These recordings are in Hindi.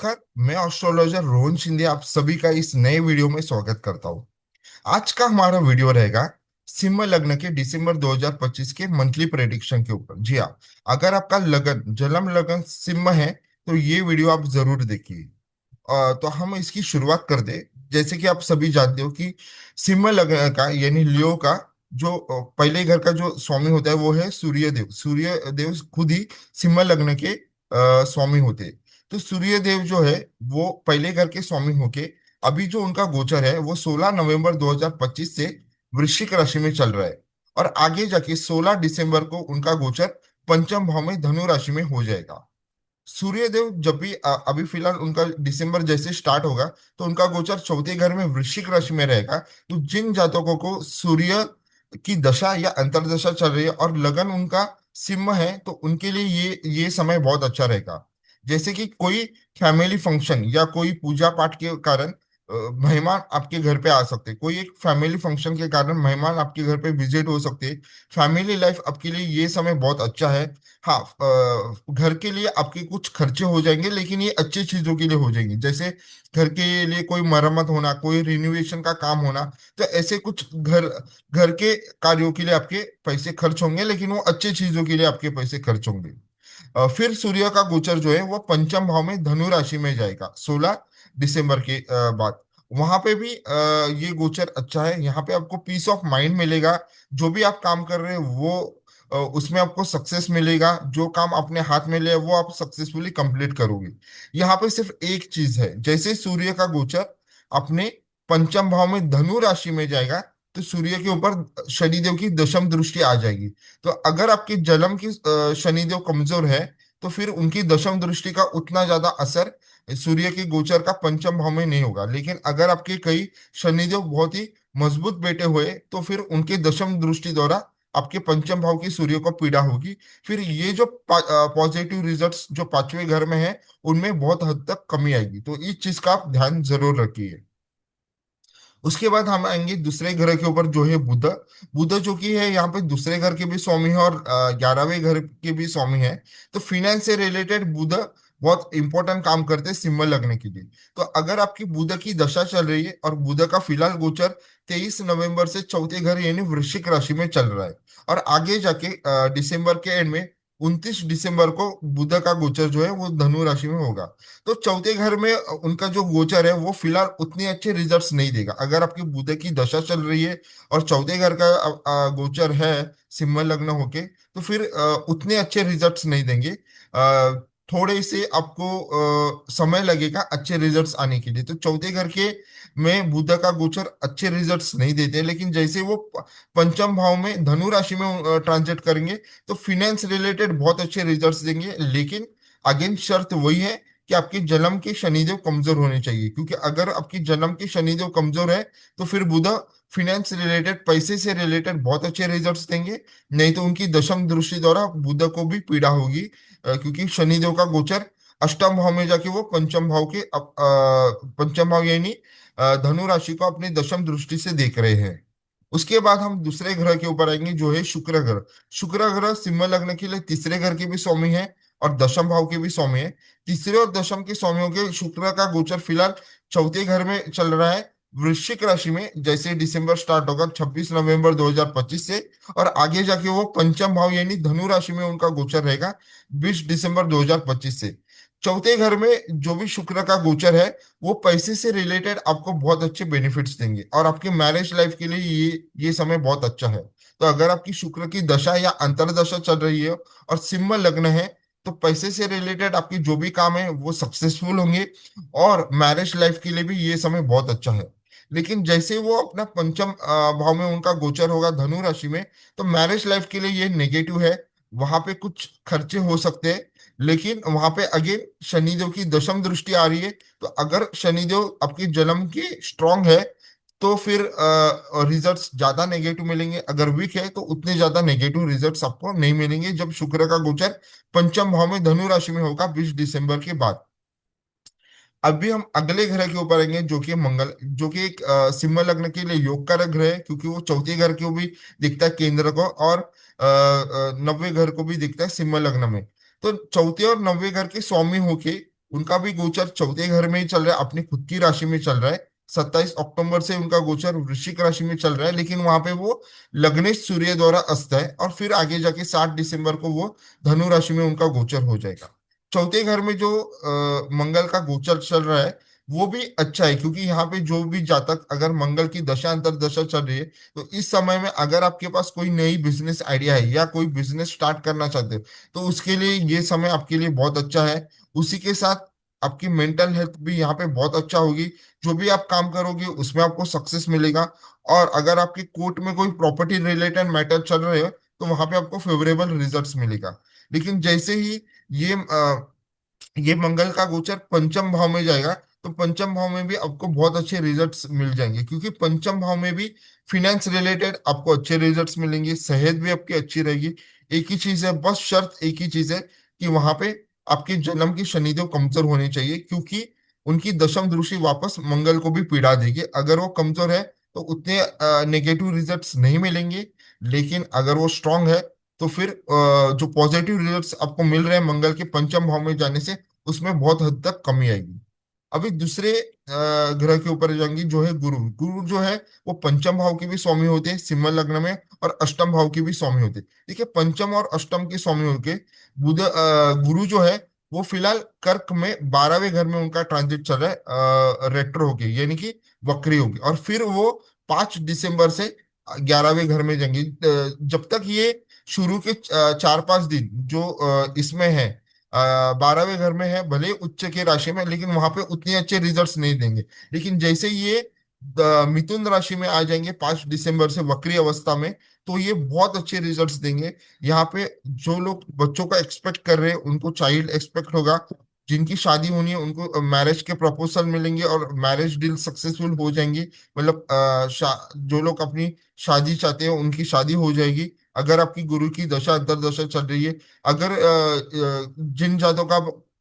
नमस्कार। मैं एस्ट्रोलॉजर रोहन शिंदे आप सभी का इस नए वीडियो में स्वागत करता हूँ। आज का हमारा वीडियो रहेगा सिंह लग्न के दिसंबर 2025 के मंथली प्रेडिक्शन के ऊपर। जी हाँ, अगर आपका लगन जन्म लगन सिंह है तो ये वीडियो आप जरूर देखिए। तो हम इसकी शुरुआत कर दे। जैसे कि आप सभी जानते हो कि सिंह लग्न का यानी लियो का जो पहले घर का जो स्वामी होता है वो है सूर्य देव। सूर्य देव खुद ही सिंह लग्न के स्वामी होते हैं। तो सूर्य देव जो है वो पहले घर के स्वामी होके अभी जो उनका गोचर है वो 16 नवंबर 2025 से वृश्चिक राशि में चल रहा है। और आगे जाके 16 दिसंबर को उनका गोचर पंचम भाव में धनु राशि में हो जाएगा। सूर्यदेव जब भी अभी फिलहाल उनका दिसंबर जैसे स्टार्ट होगा तो उनका गोचर चौथे घर में वृश्चिक राशि में रहेगा। तो जिन जातकों को सूर्य की दशा या अंतर्दशा चल रही है और लगन उनका सिंह है तो उनके लिए ये समय बहुत अच्छा रहेगा। जैसे कि कोई फैमिली फंक्शन या कोई पूजा पाठ के कारण मेहमान आपके घर पे आ सकते हैं। कोई एक फैमिली फंक्शन के कारण मेहमान आपके घर पे विजिट हो सकते हैं। फैमिली लाइफ आपके लिए ये समय बहुत अच्छा है। हाँ, घर के लिए आपके कुछ खर्चे हो जाएंगे लेकिन ये अच्छी चीजों के लिए हो जाएंगे। जैसे घर के लिए कोई मरम्मत होना, कोई रिनोवेशन का काम होना। तो ऐसे कुछ घर घर के कार्यों के लिए आपके पैसे खर्च होंगे लेकिन वो अच्छी चीजों के लिए आपके पैसे खर्च होंगे। फिर सूर्य का गोचर जो है वो पंचम भाव में धनु राशि में जाएगा 16 दिसंबर के बाद। वहां पे भी ये गोचर अच्छा है। यहाँ पे आपको पीस ऑफ माइंड मिलेगा। जो भी आप काम कर रहे हैं वो उसमें आपको सक्सेस मिलेगा। जो काम अपने हाथ में ले वो आप सक्सेसफुली कंप्लीट करोगे। यहाँ पे सिर्फ एक चीज है, जैसे सूर्य का गोचर अपने पंचम भाव में धनु राशि में जाएगा तो सूर्य के ऊपर शनिदेव की दशम दृष्टि आ जाएगी। तो अगर आपकी जन्म की शनिदेव कमजोर है तो फिर उनकी दशम दृष्टि का उतना ज्यादा असर सूर्य के गोचर का पंचम भाव में नहीं होगा। लेकिन अगर आपके कई शनिदेव बहुत ही मजबूत बैठे हुए तो फिर उनके दशम दृष्टि द्वारा आपके पंचम भाव की सूर्य को पीड़ा होगी। फिर ये जो पॉजिटिव रिजल्ट्स जो पांचवें घर में है उनमें बहुत हद तक कमी आएगी। तो इस चीज का आप ध्यान जरूर रखिए। उसके बाद हम आएंगे दूसरे ग्रह के ऊपर जो है बुध। बुध जो कि है यहाँ पे दूसरे घर के भी स्वामी है और 11वें घर के भी स्वामी है। तो फिनेंस से रिलेटेड बुध बहुत इंपॉर्टेंट काम करते हैं सिंह लगने के लिए। तो अगर आपकी बुध की दशा चल रही है और बुध का फिलहाल गोचर 23 नवंबर से चौथे घर यानी वृश्चिक राशि में चल रहा है और आगे जाके दिसंबर के एंड में 29 दिसंबर को बुध का गोचर जो है वो धनु राशि में होगा। तो चौथे घर में उनका जो गोचर है वो फिलहाल उतने अच्छे रिजल्ट्स नहीं देगा। अगर आपकी बुध की दशा चल रही है और चौथे घर का गोचर है सिंह लग्न होके तो फिर उतने अच्छे रिजल्ट्स नहीं देंगे। थोड़े से आपको समय लगेगा अच्छे रिजल्ट्स आने के लिए। तो चौथे घर के में बुध का गोचर अच्छे रिजल्ट्स नहीं देते लेकिन जैसे वो पंचम भाव में धनु राशि में ट्रांजिट करेंगे तो फिनेंस रिलेटेड बहुत अच्छे रिजल्ट्स देंगे। लेकिन अगेन शर्त वही है कि आपके जन्म के शनिदेव कमजोर होने चाहिए, क्योंकि अगर आपकी जन्म के शनिदेव कमजोर है तो फिर बुध फिनेंस रिलेटेड पैसे से रिलेटेड बहुत अच्छे रिजल्ट्स देंगे। नहीं तो उनकी दशम दृष्टि द्वारा बुध को भी पीड़ा होगी। क्योंकि शनिदेव का गोचर अष्टम भाव में जाके वो पंचम भाव के पंचम भाव यानी धनु राशि को अपनी दशम दृष्टि से देख रहे हैं। उसके बाद हम दूसरे ग्रह के ऊपर आएंगे जो है शुक्र ग्रह। शुक्र ग्रह सिंह लग्न के लिए तीसरे घर के भी स्वामी है और दशम भाव के भी स्वामी है। तीसरे और दशम के स्वामियों के शुक्र का गोचर फिलहाल चौथे घर में चल रहा है वृश्चिक राशि में। जैसे दिसंबर स्टार्ट होगा 26 नवंबर 2025 से और आगे जाके वो पंचम भाव यानी धनु राशि में उनका गोचर रहेगा 20 दिसंबर 2025 से। चौथे घर में जो भी शुक्र का गोचर है वो पैसे से रिलेटेड आपको बहुत अच्छे बेनिफिट्स देंगे और आपके मैरिज लाइफ के लिए ये समय बहुत अच्छा है। तो अगर आपकी शुक्र की दशा या अंतर्दशा चल रही है और सिंह लग्न है तो पैसे से रिलेटेड आपकी जो भी काम है वो सक्सेसफुल होंगे और मैरिज लाइफ के लिए भी ये समय बहुत अच्छा है। लेकिन जैसे वो अपना पंचम भाव में उनका गोचर होगा धनु राशि में तो मैरिज लाइफ के लिए ये नेगेटिव है। वहां पे कुछ खर्चे हो सकते हैं। लेकिन वहां पे अगेन शनिदेव की दशम दृष्टि आ रही है। तो अगर शनिदेव आपके जन्म की स्ट्रांग है तो फिर रिजल्ट्स ज्यादा नेगेटिव मिलेंगे। अगर वीक है तो उतने ज्यादा नेगेटिव रिजल्ट्स आपको नहीं मिलेंगे जब शुक्र का गोचर पंचम भाव में धनु राशि में होगा 20 दिसंबर के बाद। अभी हम अगले ग्रह के ऊपर आएंगे जो कि मंगल, जो कि एक सिंह लग्न के लिए योग कारक ग्रह है क्योंकि वो चौथे घर को भी दिखता है केंद्र को और 90वें घर को भी दिखता है सिंह लग्न में। तो चौथे और 90वें घर के स्वामी होके उनका भी गोचर चौथे घर में ही चल रहा है, अपनी खुद की राशि में चल रहा है। 27 अक्टूबर से उनका गोचर वृश्चिक राशि में चल रहा है, लेकिन वहां पे वो लग्नेश सूर्य द्वारा अस्त है, और फिर आगे जाके 7 दिसंबर को वो धनु राशि में उनका गोचर हो जाएगा। चौथे घर में जो मंगल का गोचर चल रहा है वो भी अच्छा है, क्योंकि यहाँ पे जो भी जातक अगर मंगल की दशा अंतर दशा चल रही है, तो इस समय में अगर आपके पास कोई नई बिजनेस आइडिया है या कोई बिजनेस स्टार्ट करना चाहते हो, तो उसके लिए ये समय आपके लिए बहुत अच्छा है। उसी के साथ आपकी मेंटल हेल्थ भी यहाँ पे बहुत अच्छा होगी। जो भी आप काम करोगे उसमें आपको सक्सेस मिलेगा। और अगर आपके कोर्ट में कोई प्रॉपर्टी रिलेटेड मैटर चल रहे हो, तो वहां पे आपको फेवरेबल रिजल्ट्स मिलेगा। लेकिन जैसे ही ये ये मंगल का गोचर पंचम भाव में जाएगा, तो पंचम भाव में भी आपको बहुत अच्छे रिजल्ट्स मिल जाएंगे, क्योंकि पंचम भाव में भी फिनेंस रिलेटेड आपको अच्छे रिजल्ट्स मिलेंगे, सेहत भी आपकी अच्छी रहेगी। एक ही चीज है, बस शर्त एक ही चीज है कि वहां पे आपके जन्म की शनिदेव कमजोर होने चाहिए, क्योंकि उनकी दशम दृष्टि वापस मंगल को भी पीड़ा देगी। अगर वो कमजोर है तो उतने नेगेटिव रिजल्ट्स नहीं मिलेंगे, लेकिन अगर वो स्ट्रांग है तो फिर जो पॉजिटिव रिजल्ट्स आपको मिल रहे हैं मंगल के पंचम भाव में जाने से, उसमें बहुत हद तक कमी आएगी। अभी दूसरे ग्रह के ऊपर जाएंगे, जो है गुरु। गुरु जो है वो पंचम भाव के भी स्वामी होते हैं सिंह लग्न में, और अष्टम भाव के भी स्वामी होते हैं। देखिए, पंचम और अष्टम के स्वामी होके गुरु जो है वो फिलहाल कर्क में 12वें घर में उनका ट्रांजिट चल रहा है, रेट्रो होके, यानी कि वक्री होगी, और फिर वो 5 दिसंबर से 11वें घर में जाएंगे। जब तक ये शुरू के 4-5 दिन जो इसमें है, 12वें घर में है, भले उच्च के राशि में, लेकिन वहां पे उतने अच्छे रिजल्ट्स नहीं देंगे। लेकिन जैसे ये मिथुन राशि में आ जाएंगे 5 दिसंबर से वक्री अवस्था में, तो ये बहुत अच्छे रिजल्ट्स देंगे। यहाँ पे जो लोग बच्चों का एक्सपेक्ट कर रहे हैं उनको चाइल्ड एक्सपेक्ट होगा, जिनकी शादी होनी है उनको मैरिज के प्रपोजल मिलेंगे और मैरिज डील सक्सेसफुल हो जाएंगी। मतलब जो लोग अपनी शादी चाहते हैं उनकी शादी हो जाएगी, अगर आपकी गुरु की दशा अंतरदशा चल रही है। अगर जिन जातों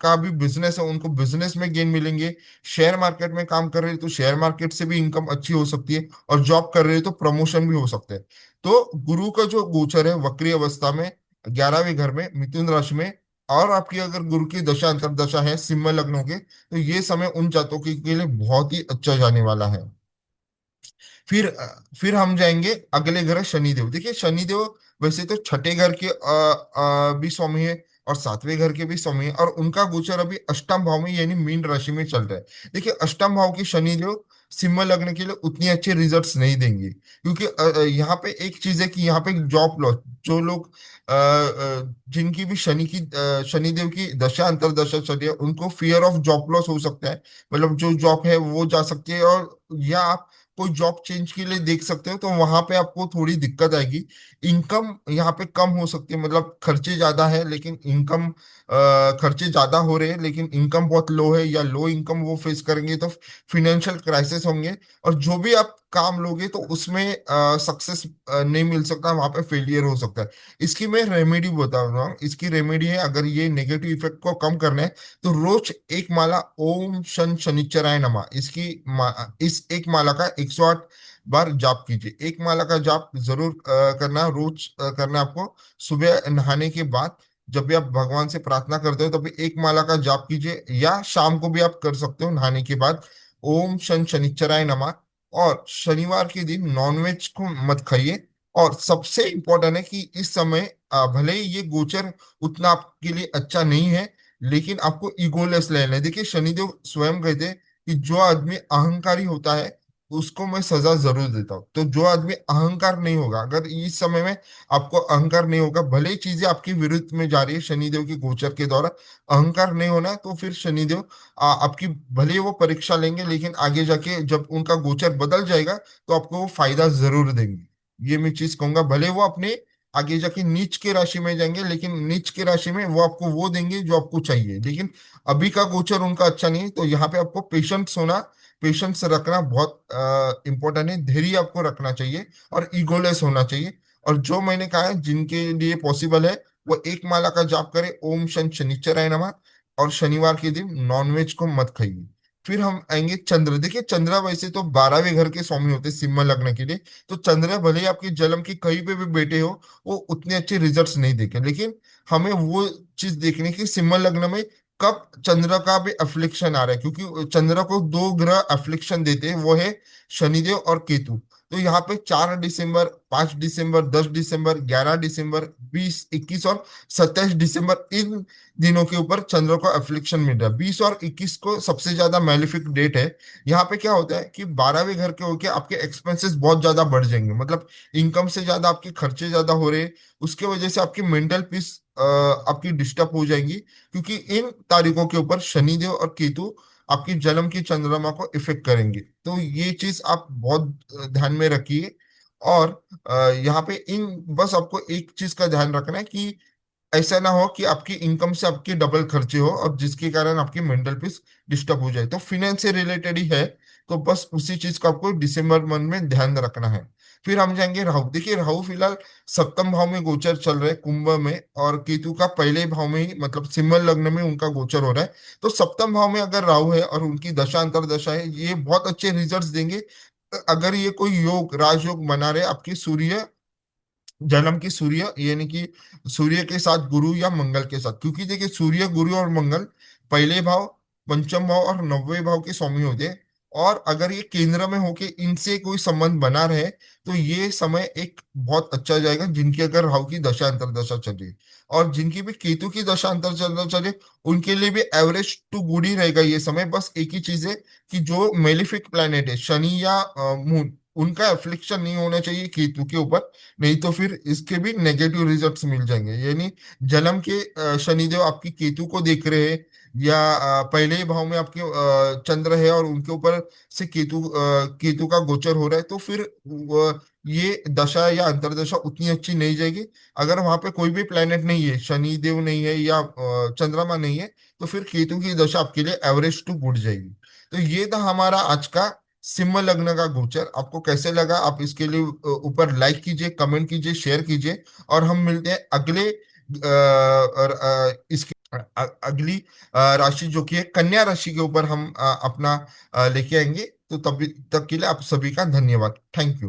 का भी बिजनेस है उनको बिजनेस में गेन मिलेंगे। शेयर मार्केट में काम कर रहे हैं तो शेयर मार्केट से भी इनकम अच्छी हो सकती है, और जॉब कर रहे हैं तो प्रमोशन भी हो सकते हैं। तो गुरु का जो गोचर है वक्री अवस्था में 11वें घर में मिथुन राशि में, और आपकी अगर गुरु की दशा अंतरदशा है सिंह लग्नों के, तो ये समय उन जातकों के लिए बहुत ही अच्छा जाने वाला है। फिर हम जाएंगे अगले ग्रह शनिदेव। देखिए, शनिदेव वैसे तो छठे घर के भी स्वामी है, और 7वें घर के भी स्वामी है, और उनका गोचर अभी अष्टम भाव में यानी मीन राशि में चल रहा है। देखिए, अष्टम भाव के शनिदेव सिंह लग्न के लिए उतने अच्छे रिजल्ट्स नहीं देंगे, क्योंकि यहाँ पे एक चीज है कि यहाँ पे जॉब लॉस, जो लोग जिनकी भी शनिदेव की दशा अंतरदशा चल रही है, उनको फियर ऑफ जॉब लॉस हो सकता है। मतलब जो जॉब है वो जा सकती है, और या आप कोई जॉब चेंज के लिए देख सकते हो, तो वहां पे आपको थोड़ी दिक्कत आएगी। इनकम यहाँ पे कम हो सकती है, मतलब खर्चे ज्यादा है लेकिन इनकम, खर्चे ज्यादा हो रहे हैं लेकिन इनकम बहुत लो है, या लो इनकम वो फेस करेंगे, तो फिनेंशियल क्राइसिस होंगे। और जो भी आप काम लोगे तो उसमें सक्सेस नहीं मिल सकता, वहां पे फेलियर हो सकता है। इसकी मैं रेमेडी बता रहा हूँ। इसकी रेमेडी है, अगर ये नेगेटिव इफेक्ट को कम करना है, तो रोज एक माला ओम शन शनिचराय नमः, इस एक माला का 108 बार जाप कीजिए। एक माला का जाप जरूर करना, रोज करना आपको। सुबह नहाने के बाद जब भी आप भगवान से प्रार्थना करते हो तभी एक माला का जाप कीजिए, या शाम को भी आप कर सकते हो नहाने के बाद। ओम शन शनिचराय नमः। और शनिवार के दिन नॉनवेज को मत खाइए। और सबसे इंपॉर्टेंट है कि इस समय भले ही ये गोचर उतना आपके लिए अच्छा नहीं है, लेकिन आपको ईगोलेस लेना है। देखिए, शनिदेव स्वयं कहते हैं कि जो आदमी अहंकारी होता है उसको मैं सजा जरूर देता हूँ। तो जो आदमी अहंकार नहीं होगा, अगर इस समय में आपको अहंकार नहीं होगा, भले ही चीजें आपकी विरुद्ध में जा रही है शनिदेव के गोचर के द्वारा, अहंकार नहीं होना, तो फिर शनिदेव आपकी भले ही वो परीक्षा लेंगे, लेकिन आगे जाके जब उनका गोचर बदल जाएगा तो आपको वो फायदा जरूर देंगे। ये मैं चीज कहूंगा। भले वो अपने आगे जाके नीच के राशि में जाएंगे, लेकिन नीच के राशि में वो आपको वो देंगे जो आपको चाहिए। लेकिन अभी का गोचर उनका अच्छा नहीं है, तो यहाँ पे आपको पेशेंस होना, पेशेंस रखना बहुत इंपॉर्टेंट है। धैर्य आपको रखना चाहिए और ईगोलेस होना चाहिए। और जो मैंने कहा है जिनके लिए पॉसिबल है, वो एक माला का जाप करे, ओम शन शनिचराय नमः। और शनिवार के दिन नॉनवेज को मत खाइए। फिर हम आएंगे चंद्र। देखिए, चंद्र वैसे तो 12वें घर के स्वामी होते हैं सिंह लग्न के लिए। तो चंद्र भले ही आपकी जन्म की कहीं पे भी बेटे हो, वो उतने अच्छे रिजल्ट्स नहीं देखे, लेकिन हमें वो चीज देखने की सिंह लग्न में कब चंद्र का भी अफ्लिक्शन आ रहा है, क्योंकि चंद्र को दो ग्रह अफ्लिक्शन देते हैं, वो है शनिदेव और केतु। तो यहाँ पे 4 दिसंबर, 5 दिसंबर, 10 दिसंबर, 11 दिसंबर, 20, 21 और 27 दिसंबर, इन दिनों के ऊपर चंद्र को अफ्लिक्शन मिल रहा है। 20 और 21 को सबसे ज्यादा मैलिफिक डेट है। यहाँ पे क्या होता है कि 12वें घर के होके आपके एक्सपेंसेस बहुत ज्यादा बढ़ जाएंगे, मतलब इनकम से ज्यादा आपके खर्चे ज्यादा हो रहे हैं। उसके वजह से आपकी मेंटल पीस आपकी डिस्टर्ब हो जाएंगी, क्योंकि इन तारीखों के ऊपर शनिदेव और केतु आपकी जन्म की चंद्रमा को इफेक्ट करेंगे। तो ये चीज आप बहुत ध्यान में रखिए। और यहाँ पे इन बस आपको एक चीज का ध्यान रखना है कि ऐसा ना हो कि आपकी इनकम से आपके डबल खर्चे हो और जिसके कारण आपकी मेंटल पीस डिस्टर्ब हो जाए। तो फिनेंस से रिलेटेड ही है। तो बस उसी चीज को आपको दिसंबर मंथ में ध्यान रखना है। फिर हम जाएंगे राहु। देखिए, राहु फिलहाल सप्तम भाव में गोचर चल रहे हैं, कुंभ में, और केतु का पहले भाव में ही, मतलब सिंह लग्न में उनका गोचर हो रहा है। तो सप्तम भाव में अगर राहु है और उनकी दशा अंतरदशा है, ये बहुत अच्छे रिजल्ट्स देंगे। अगर ये कोई योग राजयोग बना रहे आपकी सूर्य जन्म की सूर्य, यानी कि सूर्य के साथ गुरु या मंगल के साथ, क्योंकि देखिए सूर्य, गुरु और मंगल पहले भाव, पंचम भाव और नौवें भाव के स्वामी होते हैं। और अगर ये केंद्र में होके इनसे कोई संबंध बना रहे, तो ये समय एक बहुत अच्छा जाएगा, जिनकी अगर राहु की दशा अंतरदशा चल रही है। और जिनकी भी केतु की दशा अंतरदशा चले, उनके लिए भी एवरेज टू गुड ही रहेगा ये समय। बस एक ही चीज है कि जो मेलिफिक प्लैनेट है शनि या मून, उनका एफ्लिक्शन नहीं होना चाहिए केतु के ऊपर। नहीं तो फिर इसके भी नेगेटिव रिजल्ट्स मिल जाएंगे। यानी जन्म के शनिदेव आपकी केतु को देख रहे हैं, या पहले ही भाव में आपके चंद्र है और उनके ऊपर से केतु का गोचर हो रहा है, तो फिर ये दशा या अंतर्दशा उतनी अच्छी नहीं जाएगी। अगर वहां पे कोई भी प्लेनेट नहीं है, शनिदेव नहीं है या चंद्रमा नहीं है, तो फिर केतु की दशा आपके लिए एवरेज टू गुड जाएगी। तो ये था हमारा आज का सिंह लग्न का गोचर। आपको कैसे लगा, आप इसके लिए ऊपर लाइक कीजिए, कमेंट कीजिए, शेयर कीजिए। और हम मिलते हैं अगले इसके अगली राशि जो कि है कन्या राशि के ऊपर हम अपना लेके आएंगे। तो तब तक के लिए आप सभी का धन्यवाद। Thank you.